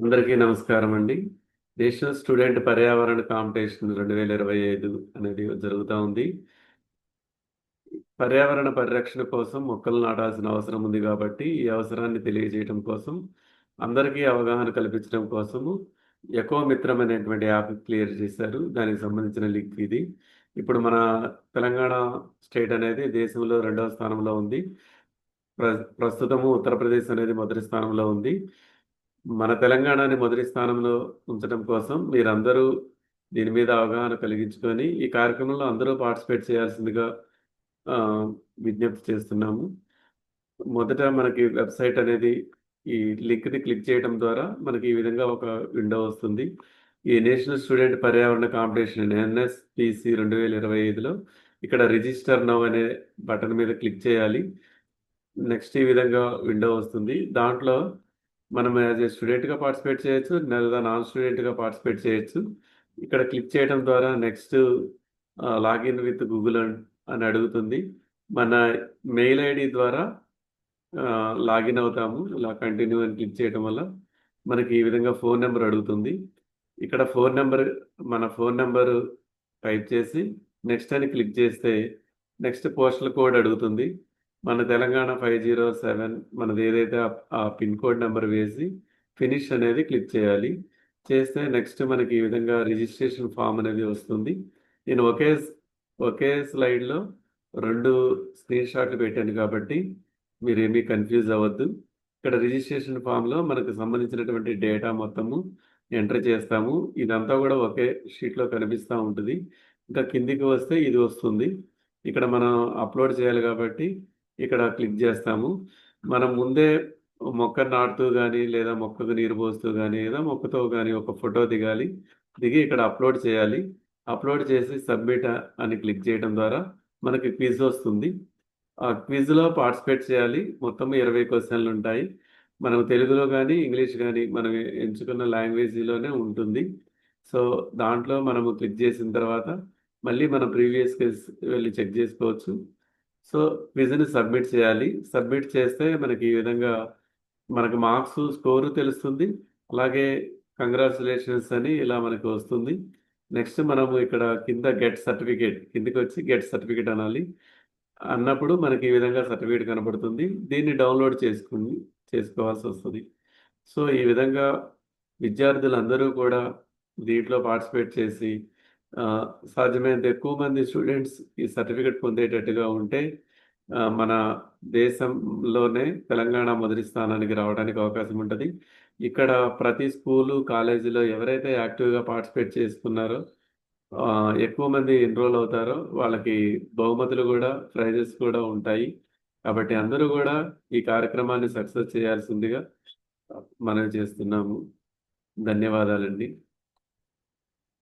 అందరికీ నమస్కారం అండి. నేషనల్ స్టూడెంట్ పర్యావరణ కాంపిటీషన్ 2025 అనేది జరుగుతా ఉంది. పర్యావరణ పరిరక్షణ కోసం మొక్కలు నాటాల్సిన అవసరం ఉంది కాబట్టి, ఈ అవసరాన్ని తెలియజేయడం కోసం, అందరికీ అవగాహన కల్పించడం కోసము ఎకో మిత్రం అనేటువంటి యాప్ క్లియర్ చేశారు. దానికి సంబంధించిన లింక్ ఇది. ఇప్పుడు మన తెలంగాణ స్టేట్ అనేది దేశంలో రెండవ స్థానంలో ఉంది. ప్రస్తుతము ఉత్తరప్రదేశ్ అనేది మొదటి స్థానంలో ఉంది. మన తెలంగాణని మొదటి స్థానంలో ఉంచడం కోసం మీరందరూ దీని మీద అవగాహన కలిగించుకొని ఈ కార్యక్రమంలో అందరూ పార్టిసిపేట్ చేయాల్సిందిగా ఆ, విజ్ఞప్తి చేస్తున్నాము. మొదట మనకి వెబ్సైట్ అనేది ఈ లింక్ని క్లిక్ చేయడం ద్వారా మనకి ఈ విధంగా ఒక విండో వస్తుంది. ఈ నేషనల్ స్టూడెంట్ పర్యావరణ కాంపిటీషన్ NSPC 2025లో ఇక్కడ రిజిస్టర్ నౌ అనే బటన్ మీద క్లిక్ చేయాలి. నెక్స్ట్ ఈ విధంగా విండో వస్తుంది. దాంట్లో మనం యాజ్ ఏ స్టూడెంట్గా పార్టిసిపేట్ చేయొచ్చు లేదా నాన్ స్టూడెంట్గా పార్టిసిపేట్ చేయొచ్చు. ఇక్కడ క్లిక్ చేయడం ద్వారా నెక్స్ట్ లాగిన్ విత్ గూగుల్ అని అడుగుతుంది. మన మెయిల్ ఐడి ద్వారా లాగిన్ అవుతాము. ఇలా కంటిన్యూ అని క్లిక్ చేయడం వల్ల మనకి ఈ విధంగా ఫోన్ నెంబర్ అడుగుతుంది. ఇక్కడ మన ఫోన్ నెంబర్ టైప్ చేసి నెక్స్ట్ అని క్లిక్ చేస్తే నెక్స్ట్ పోస్టల్ కోడ్ అడుగుతుంది. మన తెలంగాణ 507 మనది ఏదైతే ఆ పిన్ కోడ్ నెంబర్ వేసి ఫినిష్ అనేది క్లిక్ చేయాలి. చేస్తే నెక్స్ట్ మనకి ఈ విధంగా రిజిస్ట్రేషన్ ఫామ్ అనేది వస్తుంది. నేను ఒకే స్లైడ్లో 2 స్క్రీన్ షాట్లు పెట్టాను కాబట్టి మీరేమీ కన్ఫ్యూజ్ అవ్వద్దు. ఇక్కడ రిజిస్ట్రేషన్ ఫామ్లో మనకు సంబంధించినటువంటి డేటా మొత్తము ఎంటర్ చేస్తాము. ఇదంతా కూడా ఒకే షీట్లో కనిపిస్తూ ఉంటుంది. ఇంకా కిందికి వస్తే ఇది వస్తుంది. ఇక్కడ మనం అప్లోడ్ చేయాలి కాబట్టి ఇక్కడ క్లిక్ చేస్తాము. మనం ముందే మొక్క నాటుతూ కానీ లేదా మొక్కకు నీరు పోస్తూ కానీ లేదా మొక్కతో కానీ ఒక ఫోటో దిగి ఇక్కడ అప్లోడ్ చేయాలి. అప్లోడ్ చేసి సబ్మిట్ అని క్లిక్ చేయడం ద్వారా మనకి క్విజ్ వస్తుంది. ఆ క్విజ్లో పార్టిసిపేట్ చేయాలి. మొత్తం 20 క్వశ్చన్లు ఉంటాయి. మనం తెలుగులో కానీ ఇంగ్లీష్ కానీ మనం ఎంచుకున్న లాంగ్వేజ్లోనే ఉంటుంది. సో దాంట్లో మనము క్లిక్ చేసిన తర్వాత మళ్ళీ మన ప్రీవియస్ క్విజ్ వెళ్ళి చెక్ చేసుకోవచ్చు. సో క్విజ్ని సబ్మిట్ చేయాలి. సబ్మిట్ చేస్తే మనకి ఈ విధంగా మనకు మార్క్స్ స్కోరు తెలుస్తుంది. అలాగే కంగ్రాచులేషన్స్ అని ఇలా మనకు వస్తుంది. నెక్స్ట్ మనము ఇక్కడ కింద గెట్ సర్టిఫికేట్ కిందకి వచ్చి గెట్ సర్టిఫికేట్ అనాలి. అన్నప్పుడు మనకి ఈ విధంగా సర్టిఫికేట్ కనబడుతుంది. దీన్ని డౌన్లోడ్ చేసుకోవాల్సి వస్తుంది. సో ఈ విధంగా విద్యార్థులందరూ కూడా దీంట్లో పార్టిసిపేట్ చేసి సాధ్యమైనంత ఎక్కువ మంది స్టూడెంట్స్ ఈ సర్టిఫికేట్ పొందేటట్టుగా ఉంటే మన దేశంలోనే తెలంగాణ మొదటి స్థానానికి రావడానికి అవకాశం ఉంటుంది. ఇక్కడ ప్రతి స్కూలు కాలేజీలో ఎవరైతే యాక్టివ్గా పార్టిసిపేట్ చేసుకున్నారో ఎక్కువ మంది ఎన్రోల్ అవుతారో వాళ్ళకి బహుమతులు కూడా ప్రైజెస్ కూడా ఉంటాయి. కాబట్టి అందరూ కూడా ఈ కార్యక్రమాన్ని సక్సెస్ చేయాల్సిందిగా మనం చేస్తున్నాము. ధన్యవాదాలండి.